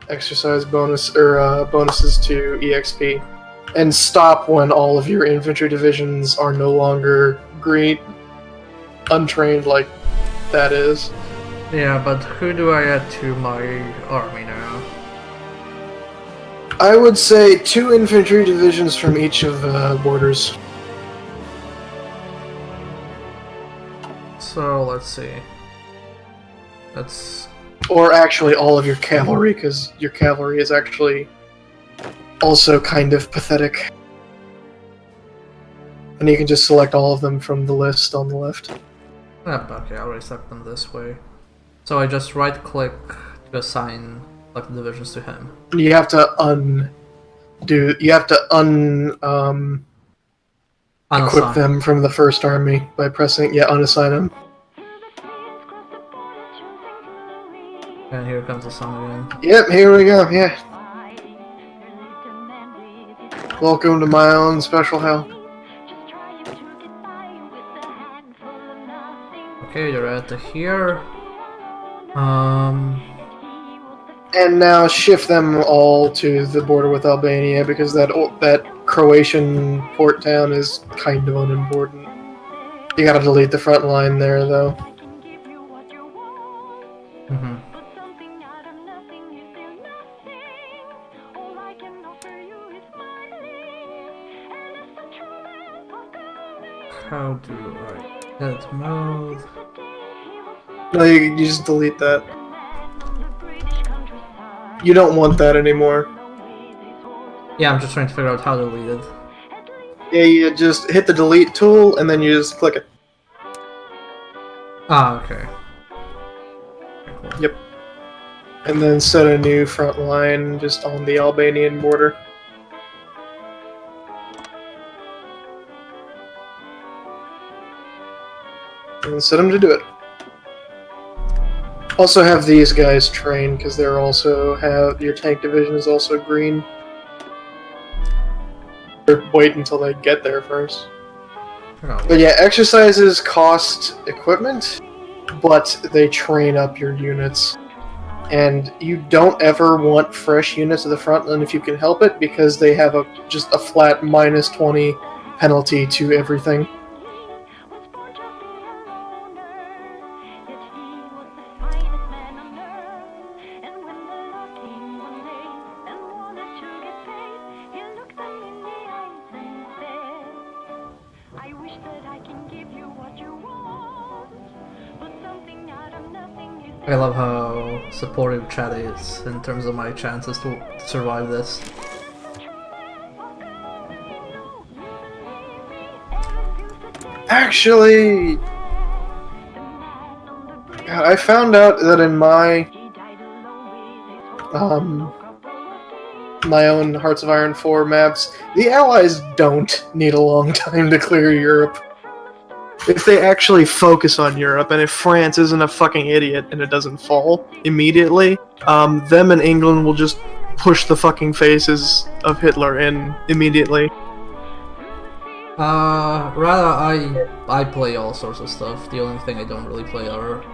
exercise bonuses to EXP, and stop when all of your infantry divisions are no longer green, untrained like that is. Yeah, but who do I add to my army now? I would say 2 infantry divisions from each of the borders. So let's see. That's Or actually all of your cavalry, because your cavalry is actually also kind of pathetic. And you can just select all of them from the list on the left. okay. I already select them this way. So I just right-click to assign like divisions to him. You have to equip them from the first army by pressing unassign them. And here comes the song again. Yep, here we go. Yeah. Welcome to my own special hell. Okay, you're at here. And now shift them all to the border with Albania, because that Croatian port town is kind of unimportant. You gotta delete the front line there, though. Mm-hmm. How do I edit mode? No, you just delete that. You don't want that anymore. Yeah, I'm just trying to figure out how to delete it. Yeah, you just hit the delete tool and then you just click it. Ah, okay. Cool. Yep. And then set a new front line just on the Albanian border. And set them to do it. Also have these guys trained, because they're also your tank division is also green. Or wait until they get there first. But yeah, exercises cost equipment, but they train up your units. And you don't ever want fresh units at the front line if you can help it, because they have just a flat -20 penalty to everything. I love how supportive chat is in terms of my chances to survive this. Actually, I found out that in my own Hearts of Iron 4 maps, the Allies don't need a long time to clear Europe. If they actually focus on Europe, and if France isn't a fucking idiot and it doesn't fall immediately, them and England will just push the fucking faces of Hitler in immediately. Rather, I play all sorts of stuff. The only thing I don't really play are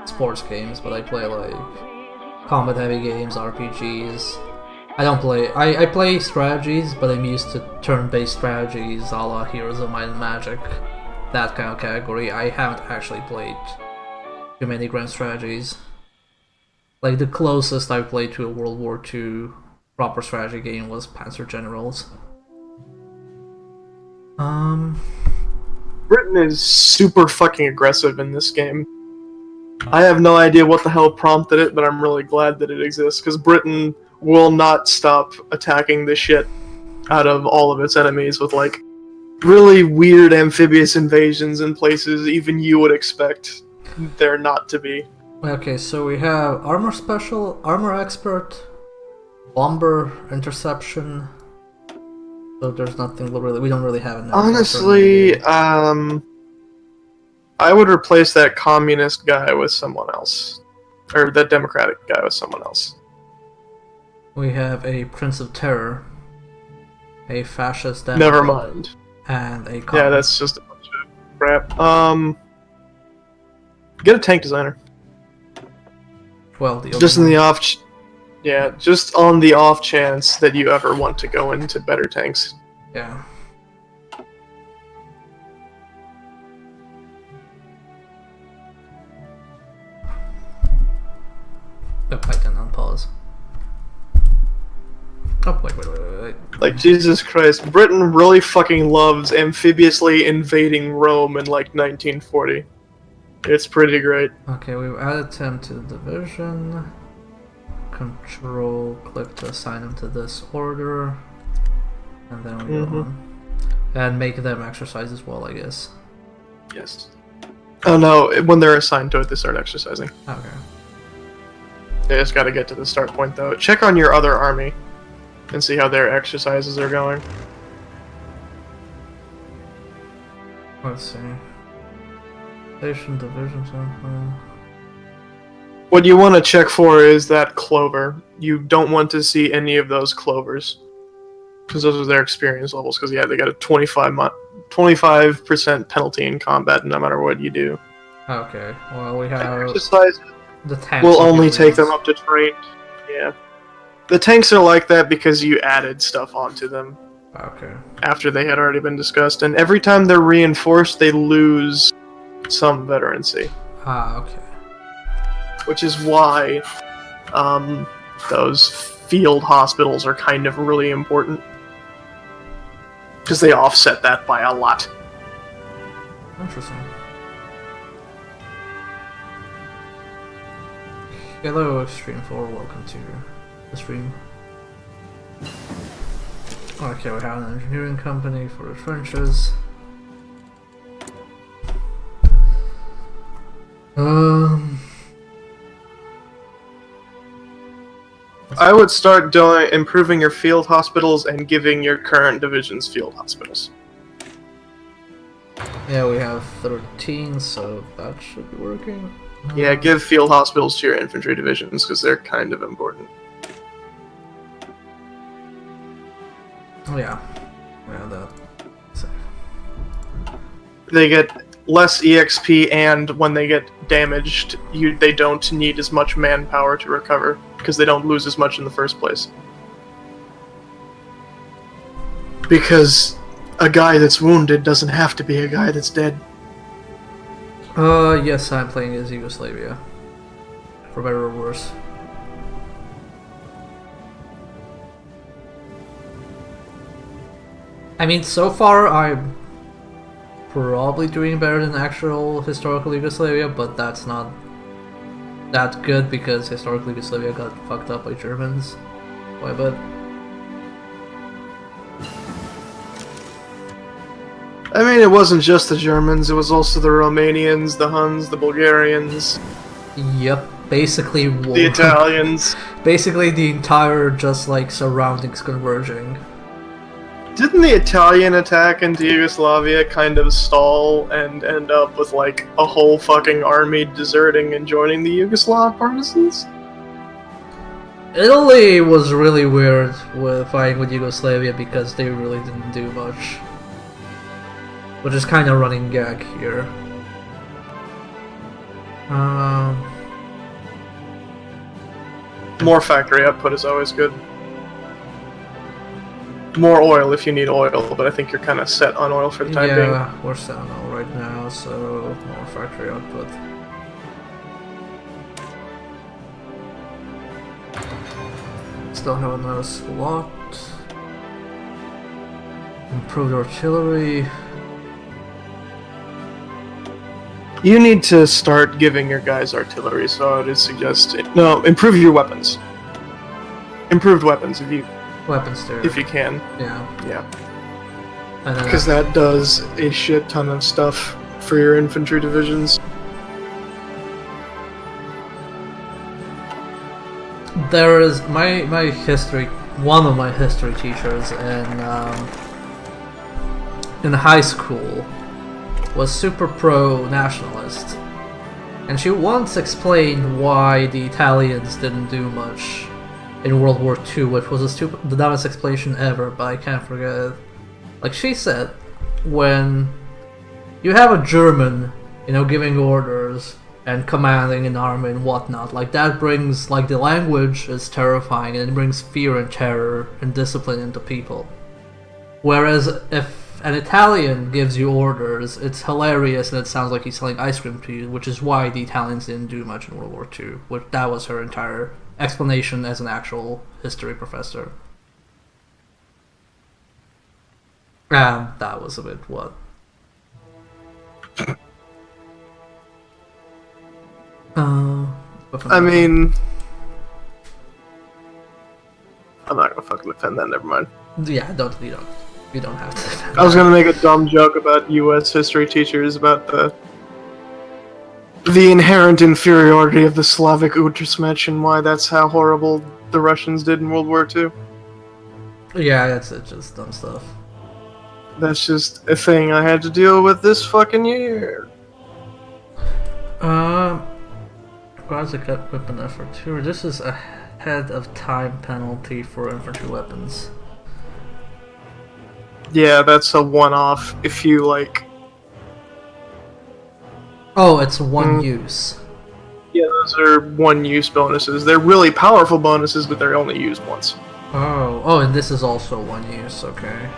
sports games, but I play like combat-heavy games, RPGs. I play strategies, but I'm used to turn-based strategies, a la Heroes of Might and Magic. That kind of category. I haven't actually played too many grand strategies. Like, the closest I played to a World War II proper strategy game was Panzer Generals. Britain is super fucking aggressive in this game. I have no idea what the hell prompted it, but I'm really glad that it exists, because Britain will not stop attacking the shit out of all of its enemies with, like, really weird amphibious invasions in places even you would expect there not to be. Okay, so we have Armor Special, Armor Expert, Bomber, Interception. So there's nothing really, we don't really have enough. Honestly, I would replace that communist guy with someone else. Or that democratic guy with someone else. We have a Prince of Terror, a Fascist Democrat. Never mind. And a yeah, that's just a bunch of crap. Get a tank designer. Well, just in the off Yeah, just on the off chance that you ever want to go into better tanks. Yeah. Oh, I can unpause. Oh, wait. Like, Jesus Christ, Britain really fucking loves amphibiously invading Rome in, like, 1940. It's pretty great. Okay, we've added him to the division. Control, click to assign him to this order. And then we go on. And make them exercise as well, I guess. Yes. Oh no, when they're assigned to it, they start exercising. Okay. They just gotta get to the start point, though. Check on your other army and see how their exercises are going. Let's see. Station divisions. What you want to check for is that clover. You don't want to see any of those clovers. Because those are their experience levels. Because, yeah, they got a 25% penalty in combat no matter what you do. Okay, well, we have Exercise the tanks. will only take them up to trained. Yeah. The tanks are like that because you added stuff onto them. Okay. After they had already been discussed. And every time they're reinforced, they lose some veterancy. Okay. Which is why those field hospitals are kind of really important. Because they offset that by a lot. Interesting. Hello, Extreme 4, welcome to the stream. Okay, we have an engineering company for the trenches. I would start improving your field hospitals and giving your current divisions field hospitals. Yeah, we have 13, so that should be working. Yeah, give field hospitals to your infantry divisions, because they're kind of important. Oh yeah. Yeah, that. Safe. They get less EXP, and when they get damaged, they don't need as much manpower to recover, because they don't lose as much in the first place. Because a guy that's wounded doesn't have to be a guy that's dead. Yes, I'm playing as Yugoslavia. For better or worse. I mean, so far I'm probably doing better than actual historical Yugoslavia, but that's not that good because historical Yugoslavia got fucked up by Germans quite a bit. I mean, it wasn't just the Germans, it was also the Romanians, the Huns, the Bulgarians. Yep, basically the Italians. Basically the entire just like surroundings converging. Didn't the Italian attack into Yugoslavia kind of stall and end up with like a whole fucking army deserting and joining the Yugoslav partisans? Italy was really weird with fighting with Yugoslavia because they really didn't do much. Which is kind of running gag here. More factory output is always good. More oil if you need oil, but I think you're kind of set on oil for the time being. Yeah, we're set on oil right now, so more factory output. Still have another slot. Improved artillery. You need to start giving your guys artillery, so I would suggest no, improve your weapons. Improved weapons Weapons there. if you can. Yeah. Because that does a shit ton of stuff for your infantry divisions. There is my history. One of my history teachers in high school was super pro-nationalist, and she once explained why the Italians didn't do much in World War II, which was the dumbest explanation ever, but I can't forget it. Like she said, when you have a German, giving orders, and commanding an army and whatnot. Like, that brings, like, the language is terrifying, and it brings fear and terror and discipline into people. Whereas if an Italian gives you orders, it's hilarious and it sounds like he's selling ice cream to you, which is why the Italians didn't do much in World War II. That was her entire explanation as an actual history professor. And that was a bit what? I mean, I'm not gonna fucking defend that. Never mind. Yeah, you don't have to defend I was gonna make a dumb joke about U.S. history teachers about the inherent inferiority of the Slavic Utrasmech and why that's how horrible the Russians did in World War II. Yeah, it's just dumb stuff. That's just a thing I had to deal with this fucking year. Basic weapon effort 2. This is ahead of time penalty for infantry weapons. Yeah, that's a one-off if you, like... Oh, it's one use. Yeah, those are one-use bonuses. They're really powerful bonuses, but they're only used once. Oh, and this is also one use, okay.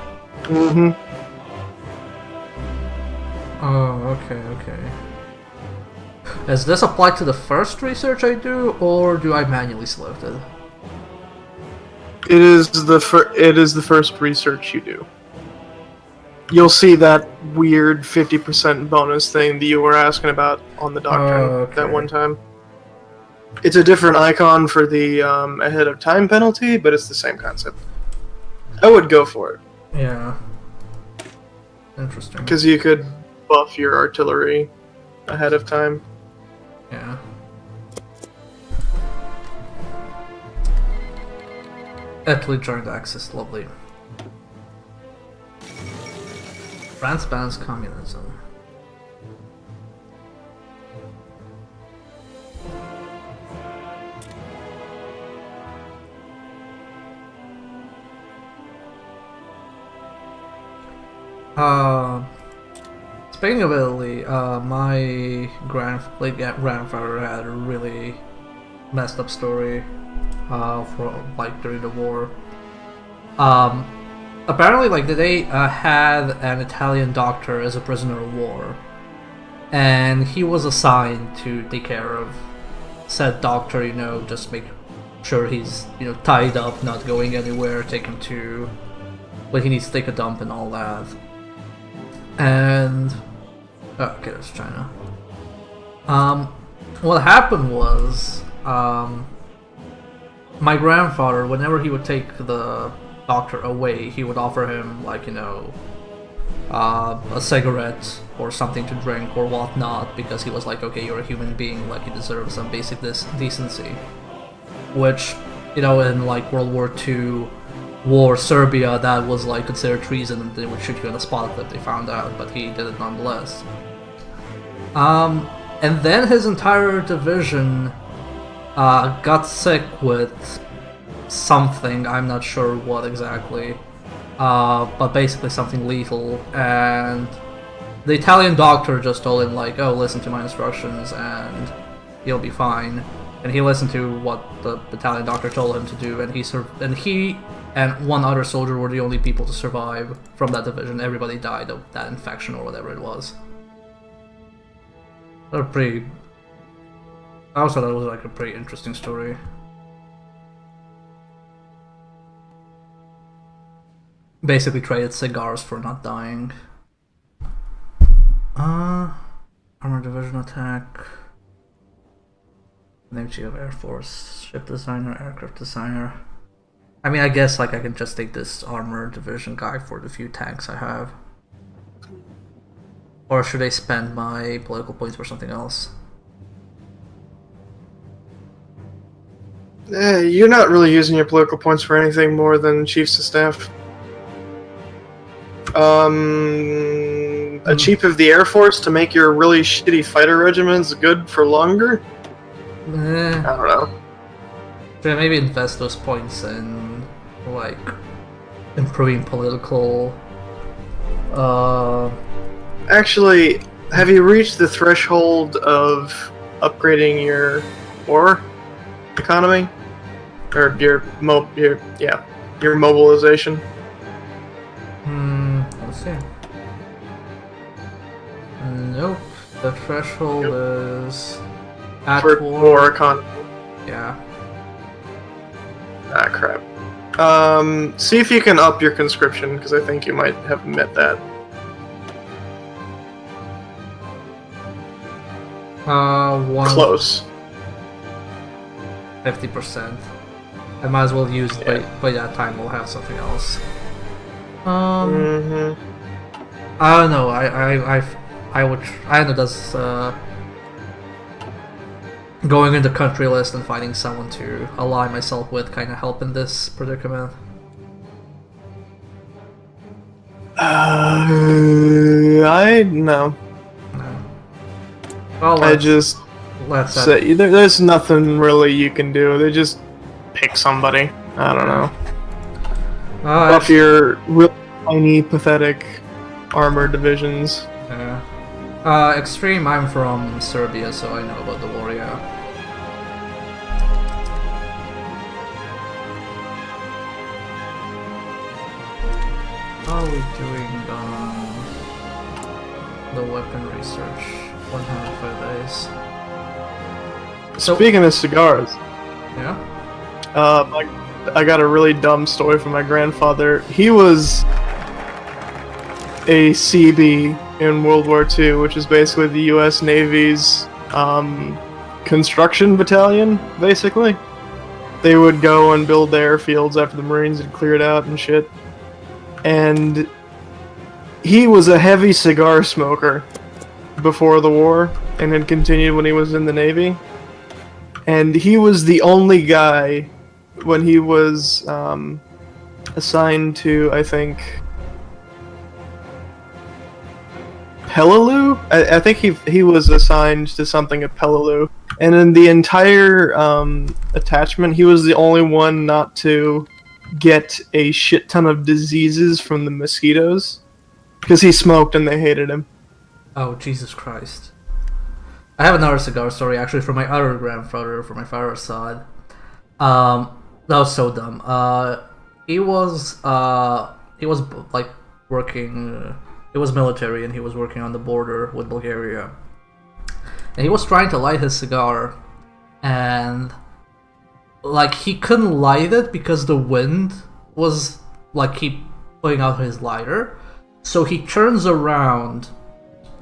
Mm-hmm. Oh, okay. Does this apply to the first research I do, or do I manually select it? It is the first research you do. You'll see that weird 50% bonus thing that you were asking about on the doctrine that one time. It's a different icon for the ahead of time penalty, but it's the same concept. I would go for it. Yeah. Interesting. Because you could buff your artillery ahead of time. Yeah. Italy joined Axis, lovely. France bans communism. Speaking of Italy, my late grandfather had a really messed up story during the war. Apparently, they had an Italian doctor as a prisoner of war, and he was assigned to take care of said doctor, just make sure he's, tied up, not going anywhere, take him to when he needs to take a dump and all that. And okay, that's China. What happened was, my grandfather, whenever he would take the doctor away, he would offer him, a cigarette or something to drink or whatnot, because he was like, okay, you're a human being, you deserve some basic decency. Which, in World War II, War Serbia, that was considered treason, and they would shoot you on the spot if they found out, but he did it nonetheless. And then his entire division got sick with something, I'm not sure what exactly, but basically something lethal, and the Italian doctor just told him oh, listen to my instructions and you'll be fine. And he listened to what the Italian doctor told him to do, and he and one other soldier were the only people to survive from that division. Everybody died of that infection or whatever it was. I also thought it was a pretty interesting story. Basically traded cigars for not dying. Armored division attack. Name Chief of Air Force, ship designer, aircraft designer. I mean, I guess I can just take this armored division guy for the few tanks I have. Or should I spend my political points for something else? You're not really using your political points for anything more than chiefs of staff. A chief of the Air Force to make your really shitty fighter regiments good for longer? I don't know. Should I maybe invest those points in, improving political... Actually, have you reached the threshold of upgrading your war economy, or your mobilization. Let's see. Nope. The threshold is at For war economy. Yeah. Ah, crap. See if you can up your conscription, because I think you might have met that. Close. 50%. I might as well use it, by that time we'll have something else. I don't know, I don't know, does going in the country list and finding someone to ally myself with kind of help in this predicament? I no. No. Well, I just say there's nothing really you can do. They just pick somebody. I don't know. Buff your real tiny, pathetic armored divisions. Yeah. Extreme, I'm from Serbia, so I know about the war, yeah. How are we doing on the weapon research? 105 days. So, speaking of cigars, yeah? I got a really dumb story from my grandfather. He was a CB in World War II, which is basically the U.S. Navy's construction battalion, basically. They would go and build the airfields after the Marines had cleared out and shit. And he was a heavy cigar smoker before the war, and had continued when he was in the Navy. And he was the only guy, when he was assigned to, I think, Peleliu? I think he was assigned to something at Peleliu. And in the entire attachment, he was the only one not to get a shit ton of diseases from the mosquitoes. Because he smoked and they hated him. Oh, Jesus Christ. I have another cigar story, actually, from my other grandfather, from my father's side. That was so dumb. He was like working. He was military, and he was working on the border with Bulgaria. And he was trying to light his cigar, and like he couldn't light it because the wind was like keep putting out his lighter. So he turns around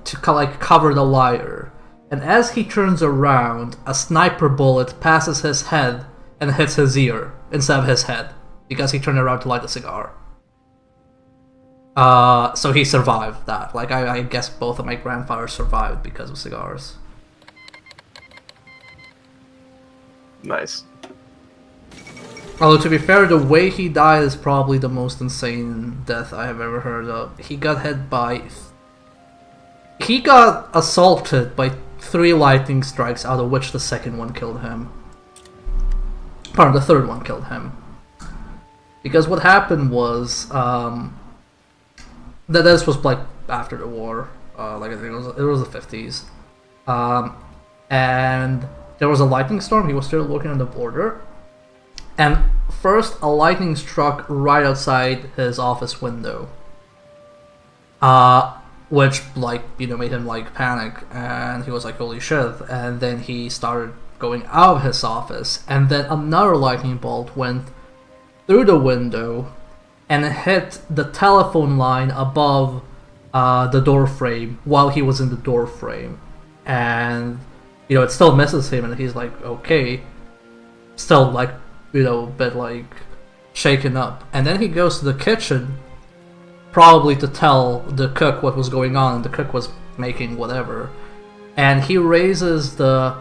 to like cover the lighter. And as he turns around, a sniper bullet passes his head and hits his ear instead of his head, because he turned around to light a cigar. So he survived that. Like, I guess both of my grandfathers survived because of cigars. Nice. Although, to be fair, the way he died is probably the most insane death I have ever heard of. He got hit by... He got assaulted by 3 lightning strikes, out of which the second one killed him. Pardon, the third one killed him. Because what happened was, that this was like after the war, like I think it was the 50s, and there was a lightning storm. He was still working on the border, and first a lightning struck right outside his office window, which like made him like panic, and he was like, holy shit. And then he started going out of his office, and then another lightning bolt went through the window and hit the telephone line above the door frame while he was in the door frame. And it still misses him, and he's like, okay, still like a bit like shaken up. And then he goes to the kitchen, probably to tell the cook what was going on, and the cook was making whatever. And he raises the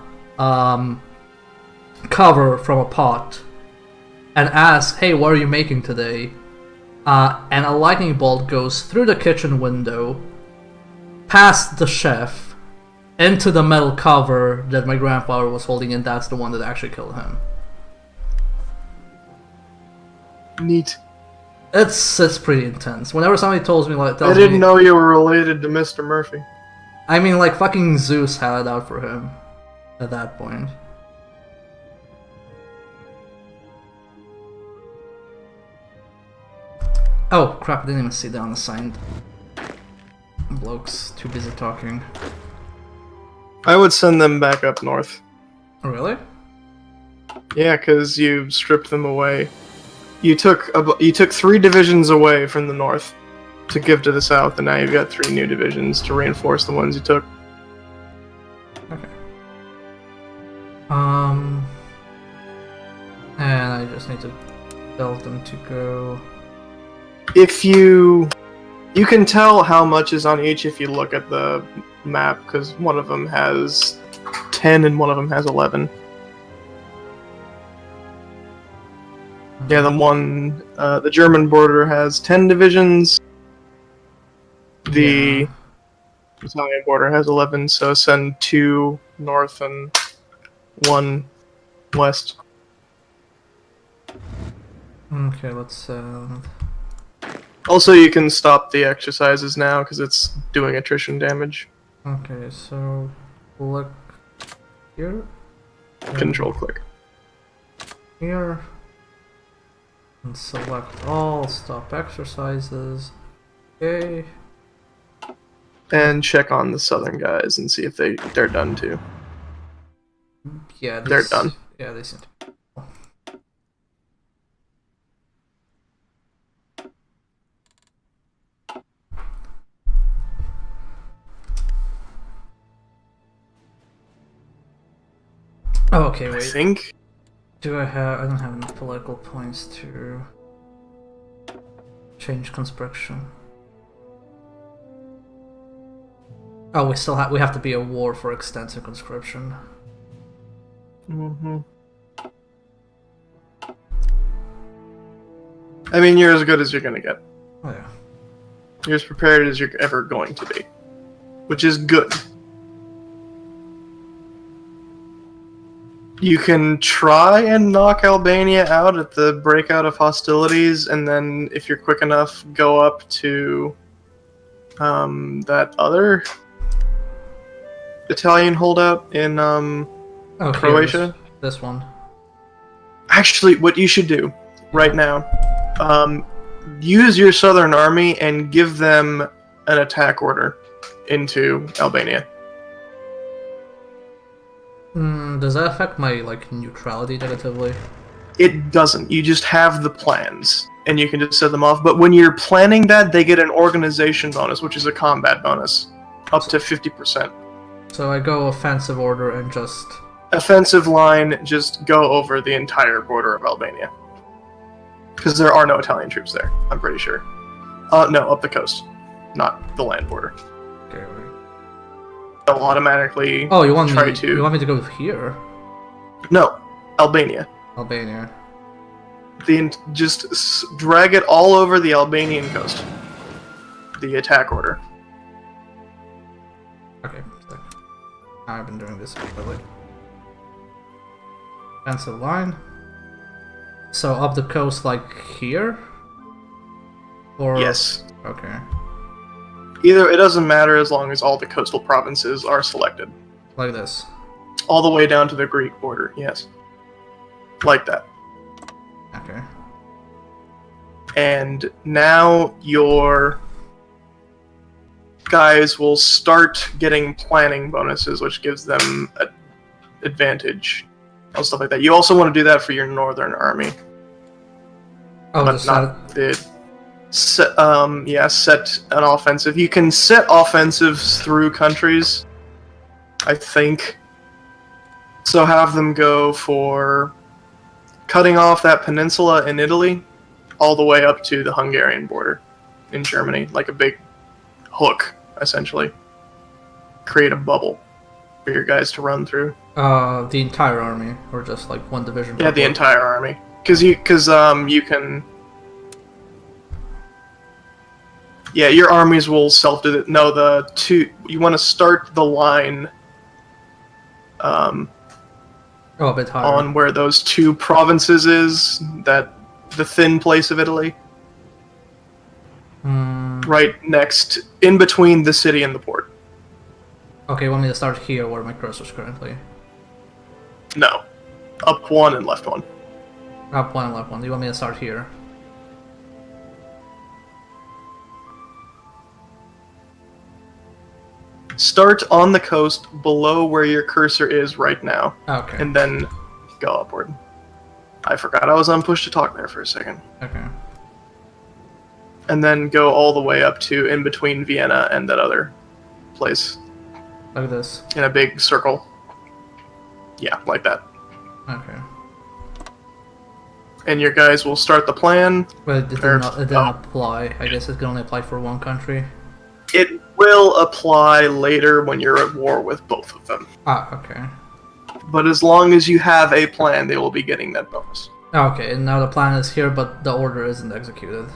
cover from a pot and asks, hey, what are you making today? And a lightning bolt goes through the kitchen window, past the chef, into the metal cover that my grandfather was holding, and that's the one that actually killed him. Neat. It's pretty intense. Whenever somebody tells me I didn't know you were related to Mr. Murphy. I mean, like, fucking Zeus had it out for him. at that point. Oh crap, I didn't even see the unassigned blokes, too busy talking. I would send them back up north. Oh, really? Yeah, because you stripped them away. You took 3 divisions away from the north to give to the south, and now you've got 3 new divisions to reinforce the ones you took. Okay. And I just need to tell them to go. If you can tell how much is on each if you look at the map, because one of them has 10 and one of them has 11. Yeah, the German border has 10 divisions. The Italian border has 11, so send 2 north and 1 west. Okay, let's Also, you can stop the exercises now because it's doing attrition damage. okay, so look here. Control click. Here. And select all, stop exercises. Okay. And check on the southern guys and see if they're done too. Yeah, They're done. Yeah, they seem to be. Oh, okay, I wait. think. I don't have enough political points to change conscription. Oh, we have to be a war for extensive conscription. Mm-hmm. I mean, you're as good as you're gonna get. Oh yeah. You're as prepared as you're ever going to be, which is good. You can try and knock Albania out at the breakout of hostilities, and then if you're quick enough, go up to that other Italian holdout in Croatia. This one. Actually, what you should do right now, use your southern army and give them an attack order into Albania. Does that affect my neutrality negatively? It doesn't. You just have the plans, and you can just set them off. But when you're planning that, they get an organization bonus, which is a combat bonus, up to 50%. So I go offensive order and just... Offensive line, just go over the entire border of Albania. Because there are no Italian troops there, I'm pretty sure. No, up the coast. Not the land border. Okay, wait. They'll automatically you want try me to... You want me to go here? No, Albania. Albania. Just drag it all over the Albanian coast. The attack order. Okay, so I've been doing this lately. Defensive line. So up the coast, like here? Or Yes. Okay. Either, it doesn't matter as long as all the coastal provinces are selected. Like this. All the way down to the Greek border, yes. Like that. Okay. And now your guys will start getting planning bonuses, which gives them an advantage and stuff like that. You also want to do that for your northern army. Oh, but not the set an offensive. You can set offensives through countries, I think. So have them go for cutting off that peninsula in Italy all the way up to the Hungarian border in Germany, like a big hook, essentially. Create a bubble for your guys to run through. The entire army, or just like one division? Yeah, the entire army. Because you can... Yeah, your armies will self-do it. No, you want to start the line a bit higher. on where those 2 provinces is, the thin place of Italy. Right next, in between the city and the port. Okay, you want me to start here where my cursor's currently? No. Up 1 and left 1. Up 1 and left 1. Do you want me to start here? Start on the coast below where your cursor is right now. Okay. And then go upward. I forgot I was on push to talk there for a second. Okay. And then go all the way up to in between Vienna and that other place. Look at this. In a big circle. Yeah, like that. Okay. And your guys will start the plan. But it didn't apply. I guess it can only apply for one country. It will apply later when you're at war with both of them. Ah, okay. But as long as you have a plan, they will be getting that bonus. Okay, and now the plan is here, but the order isn't executed.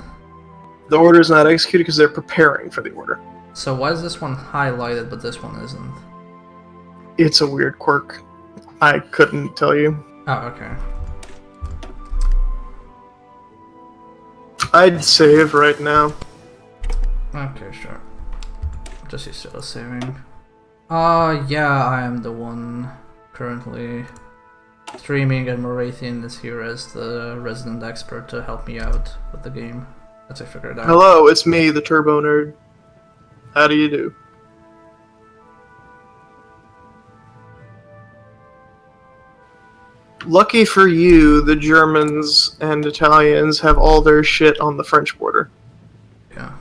The order is not executed because they're preparing for the order. So why is this one highlighted, but this one isn't? It's a weird quirk. I couldn't tell you. Oh, okay. I'd save right now. Okay, sure. Just use solo saving. Yeah, I am the one currently streaming, and Morathian is here as the resident expert to help me out with the game. As I figured out. Hello, it's me, the Turbo Nerd. How do you do? Lucky for you, the Germans and Italians have all their shit on the French border. Yeah.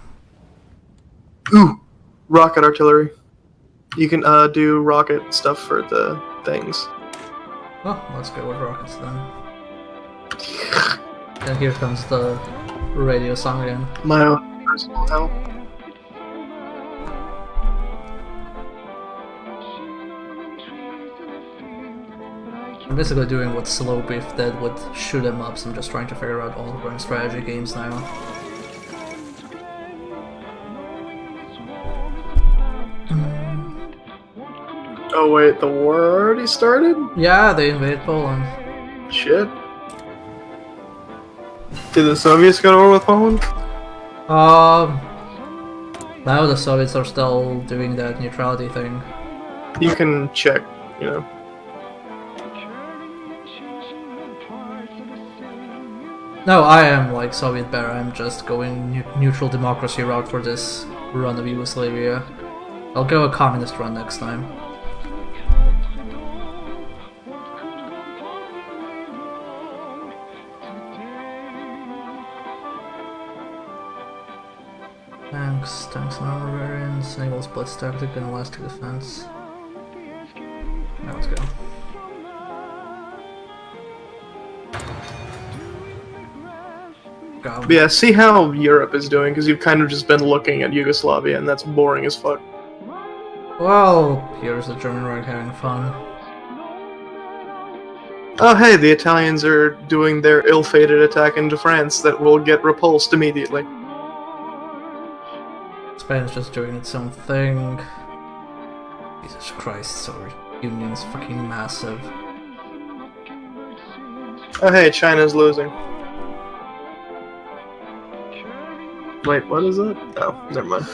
Ooh! Rocket artillery. You can do rocket stuff for the things. Oh, let's go with rockets then. And here comes the radio song again. My own personal hell. I'm basically doing what Slow Beef did with shoot 'em ups. I'm just trying to figure out all the strategy games now. Oh wait, the war already started? Yeah, they invaded Poland. Shit. Did the Soviets go to war with Poland? Now the Soviets are still doing that neutrality thing. You can check, you know. No, I am like Soviet bear. I'm just going neutral democracy route for this run of Yugoslavia. I'll go a communist run next time. Tanks and armor variants, enables blitz tactic and elastic defense. Now let's go. But yeah, see how Europe is doing, because you've kind of just been looking at Yugoslavia, and that's boring as fuck. Well, here's the German Reich having fun. Oh hey, the Italians are doing their ill-fated attack into France that will get repulsed immediately. Spain's just doing its own thing. Jesus Christ, Soviet Union's fucking massive. Oh hey, China's losing. Wait, what is that? Oh, never mind.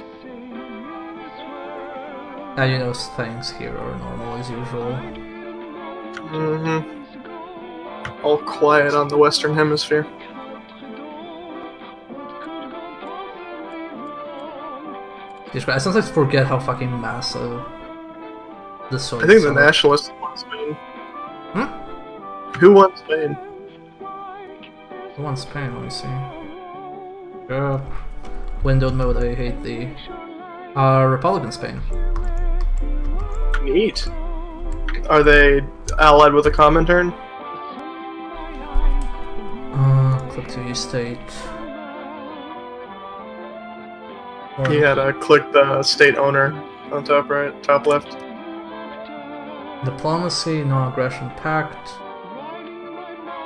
Now you know things here are normal as usual. Mm-hmm. All quiet on the Western Hemisphere. I sometimes forget how fucking massive the Soviets I think the are. nationalists won Spain. Hmm? Who won Spain? Who won Spain? Let me see. Windowed mode, I hate the Republican Spain. Neat. Are they allied with a Comintern? Click to state. You gotta click the state owner on top right, top left. Diplomacy, non-aggression pact.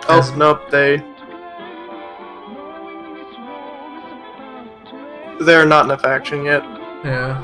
Oh, nope, they're not in a faction yet. Yeah.